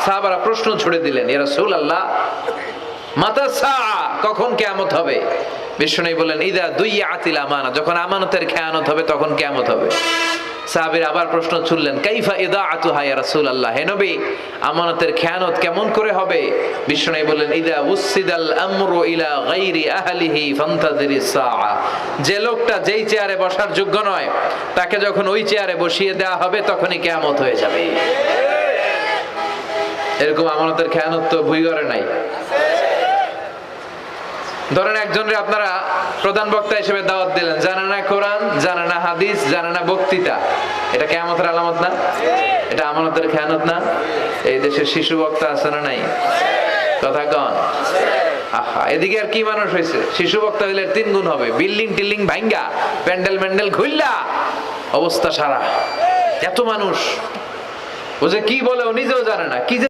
সাহাবারা প্রশ্ন ছুড়ে দিলেন, ইয়া রাসূলুল্লাহ মাতা সাআ, কখন কিয়ামত হবে? বিশ্বনবী বললেন, ইদা দুইয়াতিল আমানা, যখন আমানতের খেয়ানত হবে তখন কিয়ামত হবে। সাহাবীরা আবার প্রশ্ন ছুড়লেন, কাইফা ইদাআতুহা ইয়া রাসূলুল্লাহ, হে নবী আমানতের খেয়ানত কেমন করে হবে? বিশ্বনবী বললেন, ইদা উসিদাল আমরু ইলা গায়রি আহলিহি ফান্তাযিরিস সাআ, যে লোকটা যেই চেয়ারে বসার যোগ্য নয় তাকে যখন ওই চেয়ারে বসিয়ে দেওয়া হবে তখনই কিয়ামত হয়ে যাবে। এরকম আমানতের খেয়ানত তো ভুই করে নাই। ধরেন একজনরে আপনারা প্রধান বক্তা হিসেবে দাওয়াত দিলেন, জানে না কোরআন, জানে না হাদিস, জানে না বক্তৃতা, এটা কিয়ামতের আলামত না? এটা আমানতের খেয়ানত না? এই দেশে শিশু বক্তা আছে না নাই? কথা কন। আহা, এদিকে আর কি মানুষ হয়েছে, শিশু বক্তা হইলে 3 গুণ হবে, বিল্ডিং টিল্ডিং ভাঙ্গা, প্যান্ডেল ম্যান্ডেল ঘুরলা, অবস্থা সারা, এত মানুষ, ও যে কি বলে ও নিজেও জানে না, কি